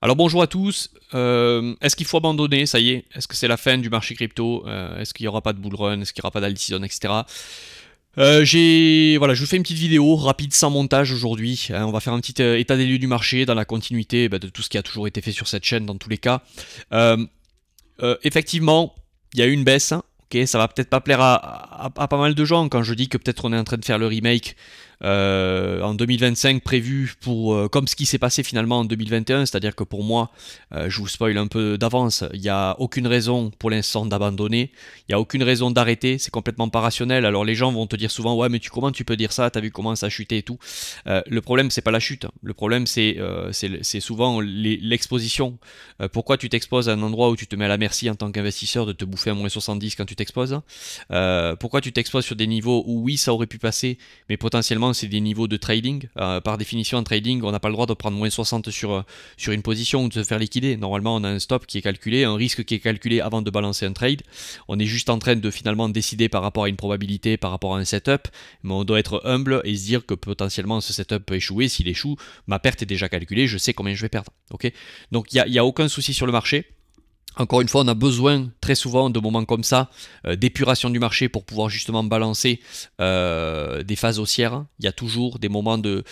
Alors bonjour à tous. Est-ce qu'il faut abandonner? Ça y est. Est-ce que c'est la fin du marché crypto? Est-ce qu'il n'y aura pas de bull run? Est-ce qu'il n'y aura pas d'altseason, etc. Voilà, je vous fais une petite vidéo rapide sans montage aujourd'hui. On va faire un petit état des lieux du marché dans la continuité de tout ce qui a toujours été fait sur cette chaîne dans tous les cas. Euh, Effectivement, il y a eu une baisse. Ok, ça va peut-être pas plaire à pas mal de gens quand je dis que peut-être on est en train de faire le remake en 2025 prévu pour comme ce qui s'est passé finalement en 2021, c'est-à-dire que pour moi, je vous spoil un peu d'avance, il n'y a aucune raison pour l'instant d'abandonner, il n'y a aucune raison d'arrêter, c'est complètement pas rationnel. Alors les gens vont te dire souvent ouais mais comment tu peux dire ça, t'as vu comment ça a chuté et tout. Le problème c'est pas la chute, le problème c'est souvent l'exposition. Pourquoi tu t'exposes à un endroit où tu te mets à la merci en tant qu'investisseur de te bouffer à moins 70 quand tu t'exposes? Pourquoi tu t'exposes sur des niveaux où oui ça aurait pu passer mais potentiellement c'est des niveaux de trading. Par définition en trading on n'a pas le droit de prendre moins 60 sur une position ou de se faire liquider. Normalement on a un stop qui est calculé, un risque qui est calculé avant de balancer un trade. On est juste en train de finalement décider par rapport à une probabilité, par rapport à un setup, mais on doit être humble et se dire que potentiellement ce setup peut échouer. S'il échoue, ma perte est déjà calculée, je sais combien je vais perdre. Ok, donc il n'y a aucun souci sur le marché. Encore une fois, on a besoin très souvent de moments comme ça, d'épuration du marché pour pouvoir justement balancer des phases haussières. Il y a toujours des moments de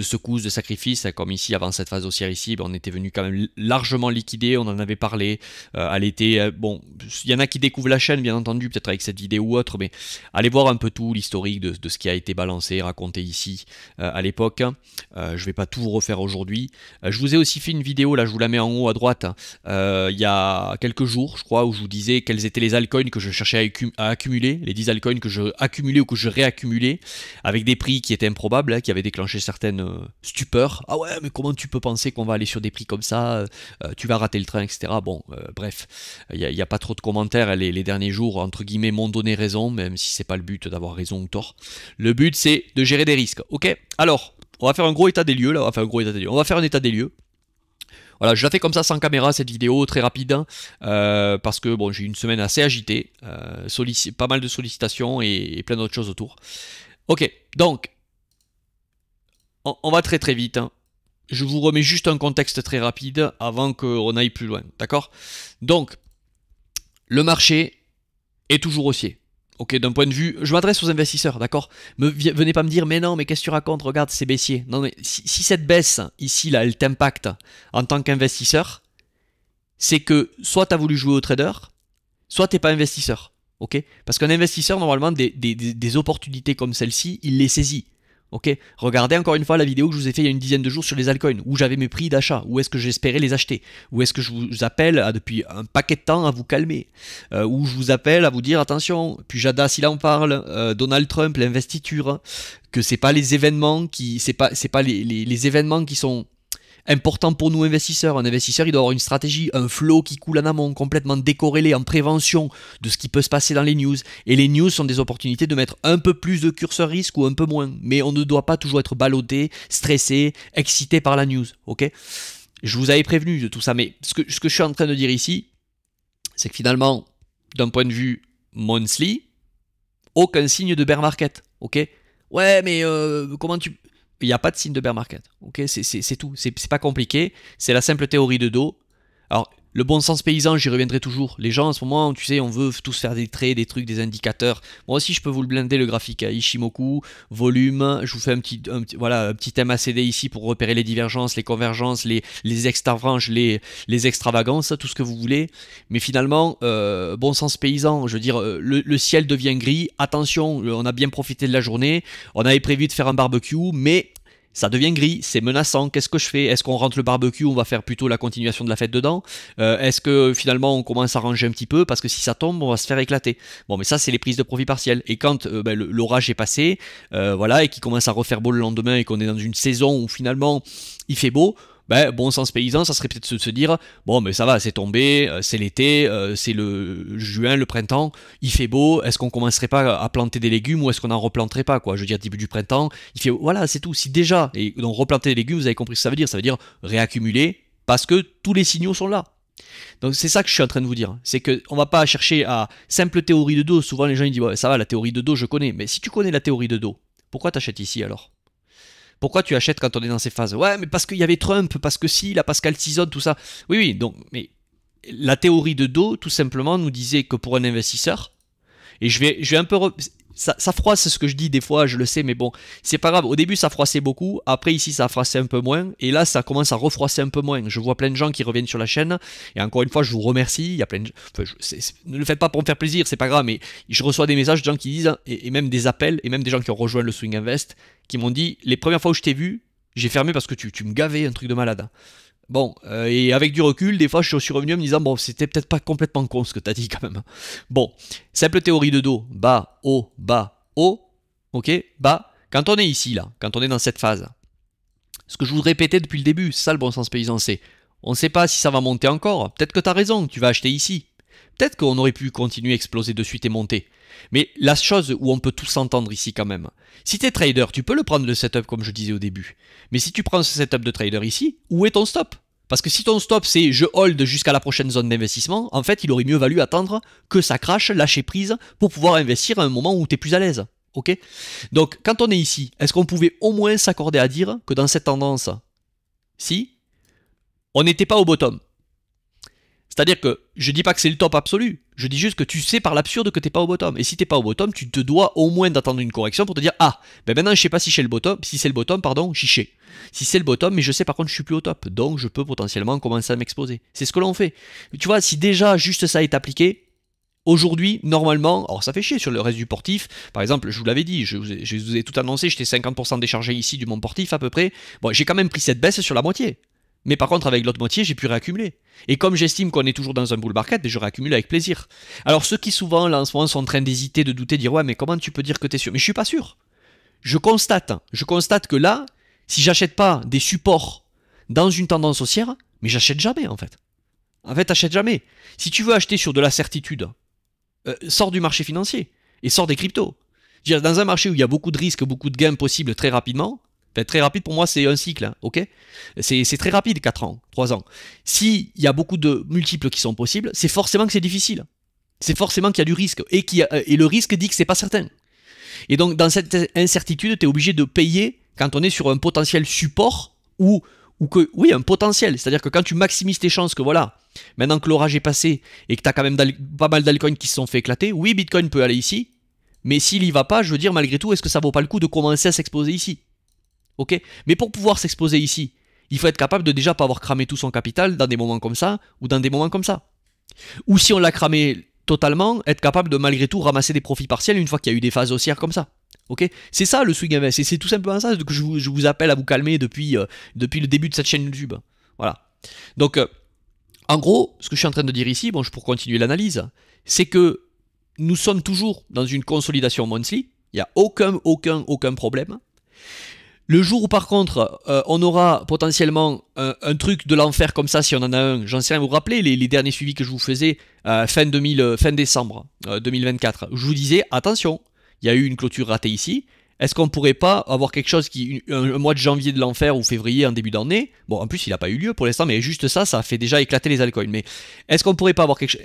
secousses, de sacrifices, comme ici avant cette phase haussière ici, on était venu quand même largement liquidé, on en avait parlé à l'été. Bon, il y en a qui découvrent la chaîne bien entendu, peut-être avec cette vidéo ou autre, mais allez voir un peu tout l'historique de ce qui a été balancé, raconté ici à l'époque. Je vais pas tout vous refaire aujourd'hui. Je vous ai aussi fait une vidéo, là je vous la mets en haut à droite, il y a quelques jours, je crois, où je vous disais quels étaient les altcoins que je cherchais à accumuler, les 10 altcoins que je accumulais ou que je réaccumulais, avec des prix qui étaient improbables, qui avaient déclenché certaines stupeurs. Ah ouais, mais comment tu peux penser qu'on va aller sur des prix comme ça, tu vas rater le train, etc. Bon, bref, il n'y a pas trop de commentaires, les derniers jours, entre guillemets, m'ont donné raison, même si c'est pas le but d'avoir raison ou tort. Le but, c'est de gérer des risques. Ok, alors, on va faire un gros état des lieux, là, on va faire un état des lieux. Voilà, je la fais comme ça sans caméra cette vidéo, très rapide, parce que bon, j'ai eu une semaine assez agitée, pas mal de sollicitations et plein d'autres choses autour. Ok, donc, on va très très vite. Je vous remets juste un contexte très rapide avant qu'on aille plus loin, d'accord? Donc, le marché est toujours haussier. Ok, d'un point de vue, je m'adresse aux investisseurs, d'accord? Venez pas me dire, mais non, mais qu'est-ce que tu racontes? Regarde, c'est baissier. Non, mais si cette baisse ici, là, elle t'impacte en tant qu'investisseur, c'est que soit tu as voulu jouer au trader, soit t'es pas investisseur. Ok? Parce qu'un investisseur, normalement, des opportunités comme celle-ci, il les saisit. Ok, regardez encore une fois la vidéo que je vous ai fait il y a une dizaine de jours sur les altcoins, où j'avais mes prix d'achat, où est-ce que j'espérais les acheter, où est-ce que je vous appelle depuis un paquet de temps à vous calmer, où je vous appelle à vous dire attention, puis Jada s'il en parle, Donald Trump, l'investiture, que c'est pas les événements qui, c'est pas les événements qui sont important pour nous investisseurs. Un investisseur, il doit avoir une stratégie, un flow qui coule en amont, complètement décorrélé, en prévention de ce qui peut se passer dans les news. Et les news sont des opportunités de mettre un peu plus de curseur risque ou un peu moins. Mais on ne doit pas toujours être ballotté, stressé, excité par la news. Ok? Je vous avais prévenu de tout ça. Mais ce que je suis en train de dire ici, c'est que finalement, d'un point de vue monthly, aucun signe de bear market. Ok? Ouais, mais comment tu... Il n'y a pas de signe de bear market. Ok, c'est tout. C'est pas compliqué. C'est la simple théorie de dos. Alors, le bon sens paysan, j'y reviendrai toujours. Les gens, en ce moment, tu sais, on veut tous faire des traits, des trucs, des indicateurs. Moi aussi, je peux vous le blinder, le graphique à Ishimoku, volume. Je vous fais un petit MACD ici pour repérer les divergences, les convergences, les extravranges, les extravagances, tout ce que vous voulez. Mais finalement, bon sens paysan, je veux dire, le ciel devient gris. Attention, on a bien profité de la journée. On avait prévu de faire un barbecue, mais ça devient gris, c'est menaçant, qu'est-ce que je fais? Est-ce qu'on rentre le barbecue, on va faire plutôt la continuation de la fête dedans? Est-ce que finalement on commence à ranger un petit peu? Parce que si ça tombe, on va se faire éclater. Bon, mais ça, c'est les prises de profit partielles. Et quand l'orage est passé, voilà, et qu'il commence à refaire beau le lendemain et qu'on est dans une saison où finalement il fait beau, ben, bon sens paysan, ça serait peut-être de se dire bon, mais ça va, c'est tombé, c'est l'été, c'est le juin, le printemps, il fait beau, est-ce qu'on commencerait pas à planter des légumes ou est-ce qu'on en replanterait pas, quoi? Je veux dire, début du printemps, il fait voilà, c'est tout. Si déjà, et donc replanter des légumes, vous avez compris ce que ça veut dire réaccumuler parce que tous les signaux sont là. Donc c'est ça que je suis en train de vous dire, c'est qu'on va pas chercher à simple théorie de dos. Souvent les gens ils disent ouais, ça va, la théorie de dos je connais, mais si tu connais la théorie de dos, pourquoi t'achètes ici alors? Pourquoi tu achètes quand on est dans ces phases? Ouais, mais parce qu'il y avait Trump, parce que si, la Pascal Tizon, tout ça. Oui, oui, donc, mais la théorie de dos, tout simplement, nous disait que pour un investisseur, et je vais un peu... Ça froisse ce que je dis des fois, je le sais, mais bon, c'est pas grave. Au début, ça froissait beaucoup. Après, ici, ça a froissé un peu moins. Et là, ça commence à refroisser un peu moins. Je vois plein de gens qui reviennent sur la chaîne. Et encore une fois, je vous remercie. Il y a plein de... Enfin, ne le faites pas pour me faire plaisir, c'est pas grave. Mais je reçois des messages de gens qui disent, et même des appels, et même des gens qui ont rejoint le Swing Invest, qui m'ont dit, les premières fois où je t'ai vu, j'ai fermé parce que tu me gavais, un truc de malade. Bon, et avec du recul, des fois je suis revenu en me disant, bon, c'était peut-être pas complètement con ce que t'as dit quand même. Bon, simple théorie de dos, bas, haut, ok, bas. Quand on est ici, là, quand on est dans cette phase, ce que je vous répétais depuis le début, c'est ça le bon sens paysan, c'est, on ne sait pas si ça va monter encore, peut-être que t'as raison, tu vas acheter ici. Peut-être qu'on aurait pu continuer à exploser de suite et monter. Mais la chose où on peut tous s'entendre ici quand même, si t'es trader, tu peux le prendre le setup comme je disais au début. Mais si tu prends ce setup de trader ici, où est ton stop? Parce que si ton stop c'est je hold jusqu'à la prochaine zone d'investissement, en fait il aurait mieux valu attendre que ça crache, lâcher prise pour pouvoir investir à un moment où t'es plus à l'aise. Ok? Donc quand on est ici, est-ce qu'on pouvait au moins s'accorder à dire que dans cette tendance, si on n'était pas au bottom? C'est-à-dire que je dis pas que c'est le top absolu, je dis juste que tu sais par l'absurde que t'es pas au bottom. Et si t'es pas au bottom, tu te dois au moins d'attendre une correction pour te dire ah, ben maintenant je sais pas si c'est le bottom, pardon, chiché. Si c'est le bottom, mais je sais par contre je suis plus au top, donc je peux potentiellement commencer à m'exposer. C'est ce que l'on fait. Tu vois, si déjà juste ça est appliqué, aujourd'hui, normalement, alors ça fait chier sur le reste du portif, par exemple, je vous l'avais dit, je vous ai tout annoncé, j'étais 50% déchargé ici du mon portif à peu près, bon j'ai quand même pris cette baisse sur la moitié. Mais par contre, avec l'autre moitié, j'ai pu réaccumuler. Et comme j'estime qu'on est toujours dans un bull market, je réaccumule avec plaisir. Alors ceux qui souvent, là en ce moment, sont en train d'hésiter, de douter, de dire ouais, mais comment tu peux dire que t'es sûr? Mais je suis pas sûr. Je constate que là, si j'achète pas des supports dans une tendance haussière, mais j'achète jamais en fait. En fait, t'achètes jamais. Si tu veux acheter sur de la certitude, sors du marché financier et sors des cryptos. Dans un marché où il y a beaucoup de risques, beaucoup de gains possibles très rapidement, très rapide pour moi c'est un cycle, hein, ok? C'est très rapide, 4 ans, 3 ans. S'il y a beaucoup de multiples qui sont possibles, c'est forcément que c'est difficile. C'est forcément qu'il y a du risque. Et le risque dit que c'est pas certain. Et donc dans cette incertitude, tu es obligé de payer quand on est sur un potentiel support ou que, oui, un potentiel. C'est-à-dire que quand tu maximises tes chances que voilà, maintenant que l'orage est passé et que tu as quand même pas mal d'altcoins qui se sont fait éclater, oui, Bitcoin peut aller ici, mais s'il y va pas, je veux dire, malgré tout, est-ce que ça vaut pas le coup de commencer à s'exposer ici? Ok? Mais pour pouvoir s'exposer ici, il faut être capable de déjà pas avoir cramé tout son capital dans des moments comme ça ou dans des moments comme ça. Ou si on l'a cramé totalement, être capable de malgré tout ramasser des profits partiels une fois qu'il y a eu des phases haussières comme ça. Ok? C'est ça le swing invest, et c'est tout simplement ça que je vous appelle à vous calmer depuis le début de cette chaîne YouTube. Voilà. Donc, en gros, ce que je suis en train de dire ici, bon, pour continuer l'analyse, c'est que nous sommes toujours dans une consolidation monthly, il n'y a aucun problème. Le jour où par contre on aura potentiellement un truc de l'enfer comme ça, si on en a un, j'en sais rien, vous vous rappelez les derniers suivis que je vous faisais fin décembre 2024, je vous disais attention, il y a eu une clôture ratée ici, est-ce qu'on pourrait pas avoir quelque chose qui, un mois de janvier de l'enfer ou février en début d'année, bon en plus il n'a pas eu lieu pour l'instant, mais juste ça fait déjà éclater les altcoins, mais est-ce qu'on pourrait pas avoir quelque chose,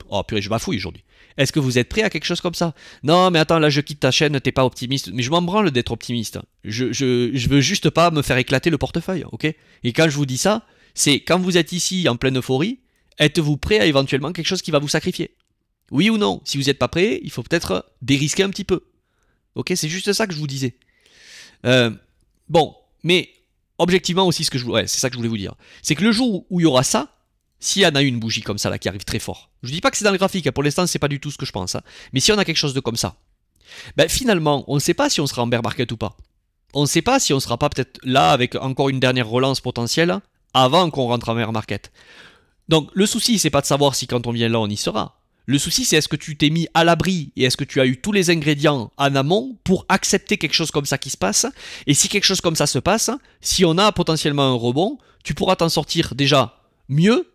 oh purée je bafouille aujourd'hui. Est-ce que vous êtes prêt à quelque chose comme ça? Non, mais attends, là je quitte ta chaîne, t'es pas optimiste. Mais je m'en branle d'être optimiste. Je veux juste pas me faire éclater le portefeuille, ok? Et quand je vous dis ça, c'est quand vous êtes ici en pleine euphorie, êtes-vous prêt à éventuellement quelque chose qui va vous sacrifier? Oui ou non? Si vous n'êtes pas prêt, il faut peut-être dérisquer un petit peu. Ok? C'est juste ça que je vous disais. Bon, mais objectivement aussi, c'est ça que je voulais vous dire. C'est que le jour où il y aura ça, s'il y en a une bougie comme ça là qui arrive très fort, je dis pas que c'est dans le graphique, hein, pour l'instant c'est pas du tout ce que je pense, hein, mais si on a quelque chose de comme ça, ben finalement on ne sait pas si on sera en bear market ou pas. On ne sait pas si on sera pas peut-être là avec encore une dernière relance potentielle avant qu'on rentre en bear market. Donc le souci c'est pas de savoir si quand on vient là on y sera. Le souci c'est est-ce que tu t'es mis à l'abri et est-ce que tu as eu tous les ingrédients en amont pour accepter quelque chose comme ça qui se passe, et si quelque chose comme ça se passe, si on a potentiellement un rebond, tu pourras t'en sortir déjà mieux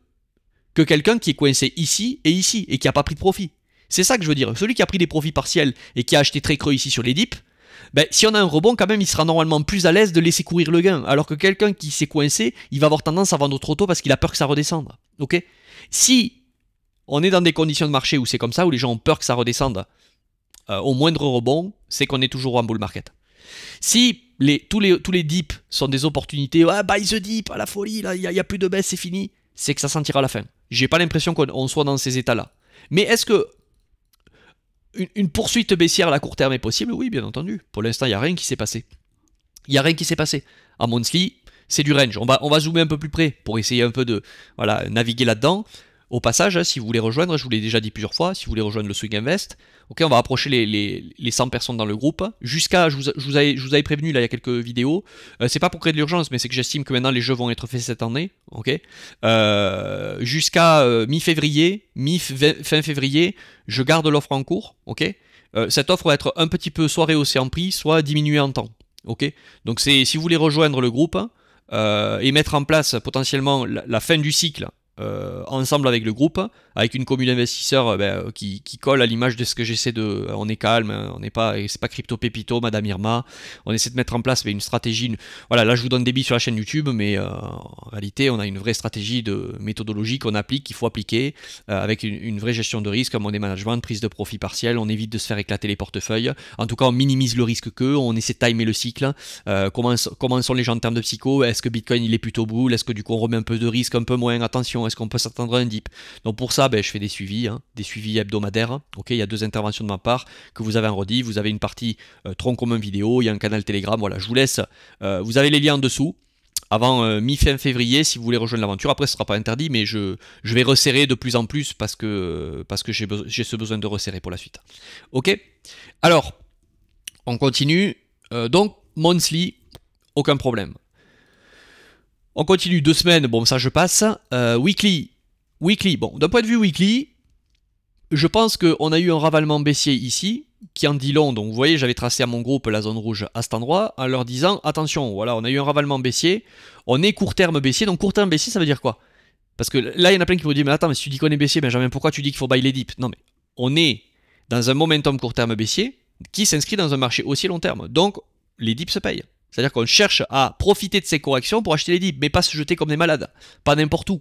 que quelqu'un qui est coincé ici et qui n'a pas pris de profit. C'est ça que je veux dire. Celui qui a pris des profits partiels et qui a acheté très creux ici sur les dips, ben, si on a un rebond, quand même, il sera normalement plus à l'aise de laisser courir le gain. Alors que quelqu'un qui s'est coincé, il va avoir tendance à vendre trop tôt parce qu'il a peur que ça redescende. Ok? Si on est dans des conditions de marché où c'est comme ça, où les gens ont peur que ça redescende au moindre rebond, c'est qu'on est toujours en bull market. Si tous les dips sont des opportunités. Ah, buy the dip, à la folie, là, il n'y a plus de baisse, c'est fini. C'est que ça sentira la fin. J'ai pas l'impression qu'on soit dans ces états-là. Mais est-ce que une poursuite baissière à la court terme est possible? Oui, bien entendu. Pour l'instant, il n'y a rien qui s'est passé. Il n'y a rien qui s'est passé. À monthly, c'est du range. On va zoomer un peu plus près pour essayer un peu de naviguer là-dedans. Au passage, si vous voulez rejoindre, je vous l'ai déjà dit plusieurs fois, si vous voulez rejoindre le Swing Invest, ok, on va approcher les 100 personnes dans le groupe. Jusqu'à, je vous avais prévenu là il y a quelques vidéos, c'est pas pour créer de l'urgence, mais c'est que j'estime que maintenant les jeux vont être faits cette année, ok. Jusqu'à mi-février, fin février, je garde l'offre en cours, ok. Cette offre va être un petit peu soit rehaussée en prix, soit diminuée en temps, ok. Donc si vous voulez rejoindre le groupe et mettre en place potentiellement la fin du cycle. Ensemble avec le groupe, avec une commune d'investisseurs qui colle à l'image de ce que j'essaie de. On est calme, on n'est pas, c'est pas Crypto Pépito, Madame Irma. On essaie de mettre en place une stratégie. Voilà, là je vous donne des billes sur la chaîne YouTube, mais en réalité on a une vraie stratégie de méthodologie qu'on applique, qu'il faut appliquer, avec une vraie gestion de risque, money management, prise de profit partiel. On évite de se faire éclater les portefeuilles. En tout cas, on minimise le risque on essaie de timer le cycle. Comment sont les gens en termes de psycho? Est-ce que Bitcoin il est plutôt bull? Est-ce que du coup on remet un peu de risque, un peu moins? Attention. Est-ce qu'on peut s'attendre à un dip? Donc pour ça, je fais des suivis hebdomadaires. Ok, il y a 2 interventions de ma part que vous avez en rediff. Vous avez une partie tronc commun vidéo, il y a un canal Telegram. Voilà, je vous laisse. Vous avez les liens en dessous. Avant mi-fin février, si vous voulez rejoindre l'aventure. Après, ce ne sera pas interdit, mais je vais resserrer de plus en plus parce que j'ai ce besoin de resserrer pour la suite. Ok. Alors, on continue. Donc, monthly, aucun problème. On continue 2 semaines, bon ça je passe. Weekly, bon d'un point de vue weekly, je pense qu'on a eu un ravalement baissier ici, qui en dit long. Donc vous voyez, j'avais tracé à mon groupe la zone rouge à cet endroit, en leur disant, attention, voilà, on a eu un ravalement baissier, on est court terme baissier. Donc court terme baissier, ça veut dire quoi? Parce que là, il y en a plein qui vont dire, mais attends, mais si tu dis qu'on est baissier, Benjamin, pourquoi tu dis qu'il faut buy les dips? Non mais, on est dans un momentum court terme baissier, qui s'inscrit dans un marché haussier long terme. Donc, les dips se payent. C'est-à-dire qu'on cherche à profiter de ces corrections pour acheter les dips, mais pas se jeter comme des malades, pas n'importe où.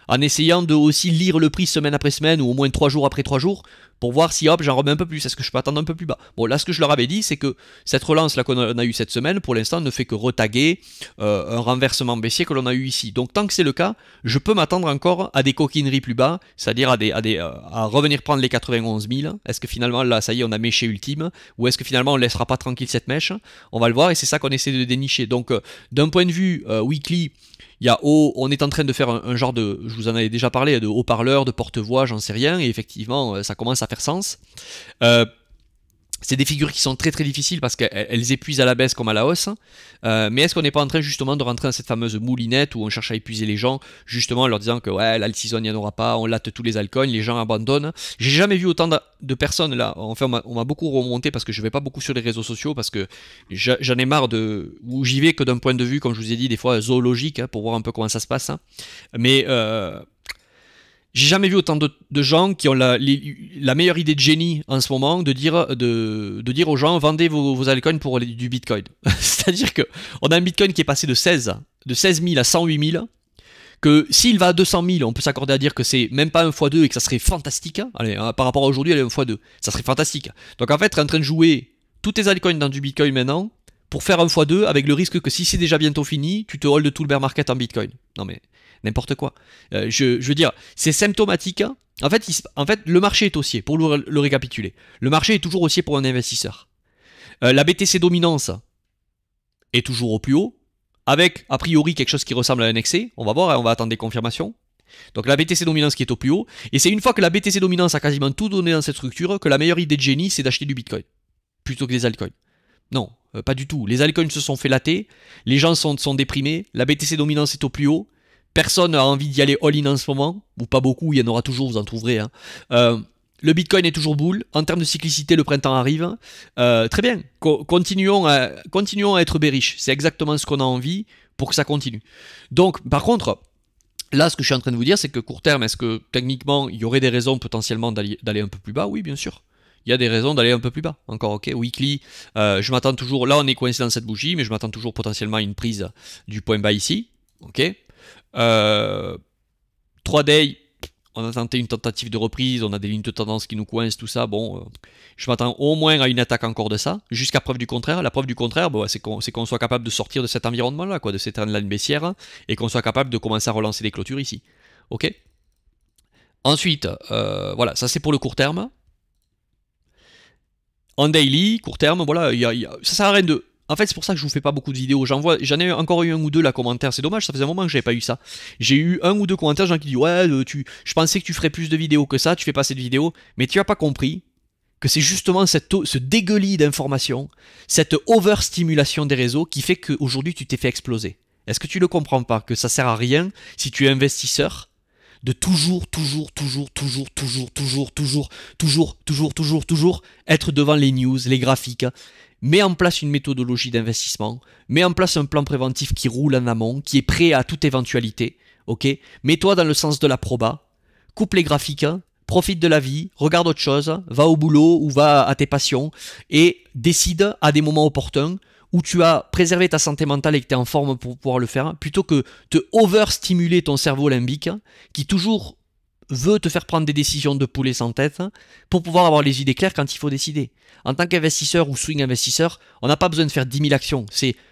En essayant de aussi lire le prix semaine après semaine, ou au moins 3 jours après 3 jours, pour voir si hop, j'en remets un peu plus, est-ce que je peux attendre un peu plus bas. Bon, là ce que je leur avais dit, c'est que cette relance là qu'on a eu cette semaine, pour l'instant, ne fait que retaguer un renversement baissier que l'on a eu ici. Donc tant que c'est le cas, je peux m'attendre encore à des coquineries plus bas, c'est-à-dire à revenir prendre les 91 000. Est-ce que finalement, là, ça y est, on a méché ultime, ou est-ce que finalement, on ne laissera pas tranquille cette mèche? On va le voir, et c'est ça qu'on essaie de dénicher. Donc, d'un point de vue weekly, on est en train de faire un genre de, je vous en avais déjà parlé, de haut-parleur, de porte-voix, j'en sais rien, et effectivement, ça commence à faire sens. C'est des figures qui sont très très difficiles parce qu'elles épuisent à la baisse comme à la hausse. Mais est-ce qu'on n'est pas en train justement de rentrer dans cette fameuse moulinette où on cherche à épuiser les gens, justement en leur disant que ouais, l'alt-season il n'y en aura pas, on latte tous les altcoins, les gens abandonnent. J'ai jamais vu autant de personnes là. Enfin, on m'a beaucoup remonté parce que je vais pas beaucoup sur les réseaux sociaux parce que j'en ai marre où j'y vais que d'un point de vue, comme je vous ai dit, des fois zoologique, pour voir un peu comment ça se passe. Mais j'ai jamais vu autant de gens qui ont la meilleure idée de génie en ce moment de dire aux gens vendez vos altcoins pour du Bitcoin. C'est-à-dire qu'on a un Bitcoin qui est passé de 16 000 à 108 000, que s'il va à 200 000, on peut s'accorder à dire que c'est même pas 1 x 2 et que ça serait fantastique. Allez, par rapport à aujourd'hui, elle est 1 x 2. Ça serait fantastique. Donc en fait, tu es en train de jouer tous tes altcoins dans du Bitcoin maintenant pour faire 1 x 2 avec le risque que si c'est déjà bientôt fini, tu te holds tout le bear market en Bitcoin. Non mais n'importe quoi. Je veux dire, c'est symptomatique. En fait, le marché est haussier, pour le récapituler. Le marché est toujours haussier pour un investisseur. La BTC dominance est toujours au plus haut, avec a priori quelque chose qui ressemble à un excès. On va voir, on va attendre des confirmations. Donc la BTC dominance qui est au plus haut. Et c'est une fois que la BTC dominance a quasiment tout donné dans cette structure que la meilleure idée de génie, c'est d'acheter du Bitcoin, plutôt que des altcoins. Non, pas du tout. Les altcoins se sont fait latter, les gens sont déprimés, la BTC dominance est au plus haut. Personne n'a envie d'y aller all-in en ce moment, ou pas beaucoup, il y en aura toujours, vous en trouverez. Le Bitcoin est toujours bull, en termes de cyclicité, le printemps arrive. Très bien, continuons à être bearish, c'est exactement ce qu'on a envie pour que ça continue. Donc, par contre, là, ce que je suis en train de vous dire, c'est que court terme, est-ce que techniquement, il y aurait des raisons potentiellement d'aller un peu plus bas? Oui, bien sûr. Il y a des raisons d'aller un peu plus bas. Encore, ok. Weekly, je m'attends toujours, là on est coincé dans cette bougie, mais je m'attends toujours potentiellement à une prise du point bas ici. Ok. 3 day, on a tenté une tentative de reprise, on a des lignes de tendance qui nous coincent, tout ça. Bon, je m'attends au moins à une attaque encore de ça, jusqu'à preuve du contraire. La preuve du contraire, bon, c'est qu'on soit capable de sortir de cet environnement-là, quoi, de cette line baissière, et qu'on soit capable de commencer à relancer des clôtures ici. Ok. Ensuite, voilà, ça c'est pour le court terme. En daily, court terme, voilà, ça sert à rien de... En fait, c'est pour ça que je vous fais pas beaucoup de vidéos. J'en ai encore eu un ou deux là commentaires. C'est dommage, ça faisait un moment que j'avais pas eu ça. J'ai eu un ou deux commentaires, gens qui disent ouais, je pensais que tu ferais plus de vidéos que ça, tu fais pas cette vidéo, mais tu as pas compris que c'est justement ce dégueulis d'informations, cette overstimulation des réseaux qui fait qu'aujourd'hui tu t'es fait exploser. Est-ce que tu le comprends pas? Que ça sert à rien si tu es investisseur de toujours être devant les news, les graphiques. Mets en place une méthodologie d'investissement, mets en place un plan préventif qui roule en amont, qui est prêt à toute éventualité, ok? Mets-toi dans le sens de la proba, coupe les graphiques, profite de la vie, regarde autre chose, va au boulot ou va à tes passions et décide à des moments opportuns où tu as préservé ta santé mentale et que tu es en forme pour pouvoir le faire, plutôt que te overstimuler ton cerveau limbique qui toujours veut te faire prendre des décisions de poulet sans tête pour pouvoir avoir les idées claires quand il faut décider. En tant qu'investisseur ou swing investisseur, on n'a pas besoin de faire 10 000 actions.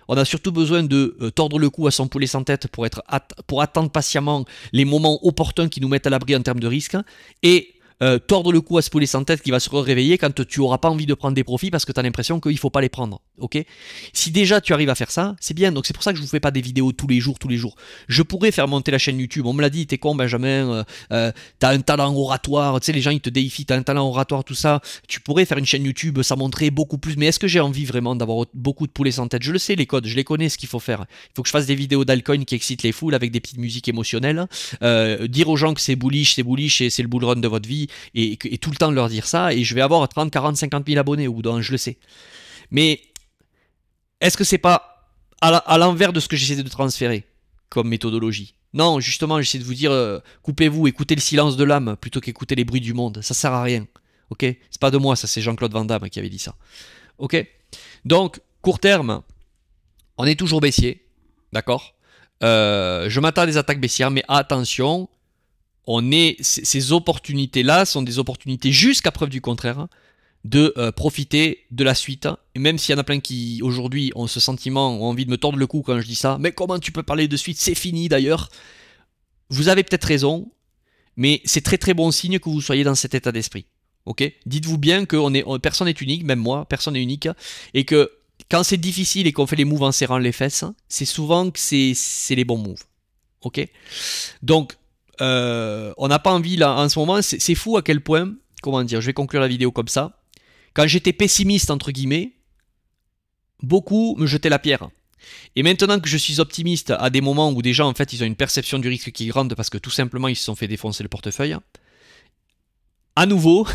On a surtout besoin de tordre le cou à son poulet sans tête pour attendre patiemment les moments opportuns qui nous mettent à l'abri en termes de risque et tordre le cou à ce poulet sans tête qui va se réveiller quand tu n'auras pas envie de prendre des profits parce que tu as l'impression qu'il ne faut pas les prendre. Ok? Si déjà tu arrives à faire ça, c'est bien. Donc c'est pour ça que je ne vous fais pas des vidéos tous les jours. Je pourrais faire monter la chaîne YouTube. On me l'a dit, t'es con Benjamin, t'as un talent oratoire. Tu sais, les gens ils te déifient, t'as un talent oratoire, tout ça. Tu pourrais faire une chaîne YouTube, ça montrer beaucoup plus. Mais est-ce que j'ai envie vraiment d'avoir beaucoup de poulets sans tête? Je le sais, les codes, je les connais, ce qu'il faut faire. Il faut que je fasse des vidéos d'alcoin qui excitent les foules avec des petites musiques émotionnelles. Dire aux gens que c'est bullish et c'est le bull run de votre vie. Et tout le temps leur dire ça, et je vais avoir 30, 40, 50 000 abonnés au bout d'un, je le sais. Mais est-ce que c'est pas à l'envers de ce que j'essaie de transférer comme méthodologie? Non, justement, j'essaie de vous dire, coupez-vous, écoutez le silence de l'âme plutôt qu'écouter les bruits du monde. Ça sert à rien. Ok? C'est pas de moi, ça, c'est Jean-Claude Van Damme qui avait dit ça. Ok? Donc, court terme, on est toujours baissier. D'accord? Je m'attends à des attaques baissières, mais attention. Ces opportunités-là sont des opportunités jusqu'à preuve du contraire hein, de profiter de la suite. Et même s'il y en a plein qui aujourd'hui ont ce sentiment, ont envie de me tordre le cou quand je dis ça, mais comment tu peux parler de suite? C'est fini d'ailleurs. Vous avez peut-être raison, mais c'est très très bon signe que vous soyez dans cet état d'esprit. Ok? Dites-vous bien que personne n'est unique, même moi, personne n'est unique, et que quand c'est difficile et qu'on fait les moves en serrant les fesses, c'est souvent que c'est les bons moves. Ok? Donc on n'a pas envie là en ce moment, c'est fou à quel point, comment dire, je vais conclure la vidéo comme ça, quand j'étais pessimiste entre guillemets, beaucoup me jetaient la pierre. Et maintenant que je suis optimiste à des moments où déjà en fait ils ont une perception du risque qui est grande parce que tout simplement ils se sont fait défoncer le portefeuille, à nouveau,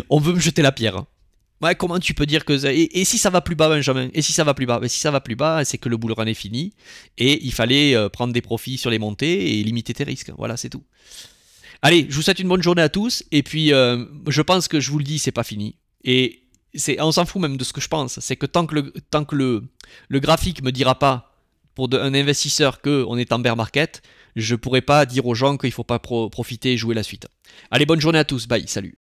on veut me jeter la pierre. Ouais, comment tu peux dire que... Et si ça va plus bas, Benjamin? Et si ça va plus bas? Mais si ça va plus bas, c'est que le bull run est fini. Et il fallait prendre des profits sur les montées et limiter tes risques. Voilà, c'est tout. Allez, je vous souhaite une bonne journée à tous. Et puis, je pense que je vous le dis, c'est pas fini. Et on s'en fout même de ce que je pense. C'est que tant que le graphique me dira pas, pour un investisseur, qu'on est en bear market, je pourrai pas dire aux gens qu'il faut pas profiter et jouer la suite. Allez, bonne journée à tous. Bye, salut.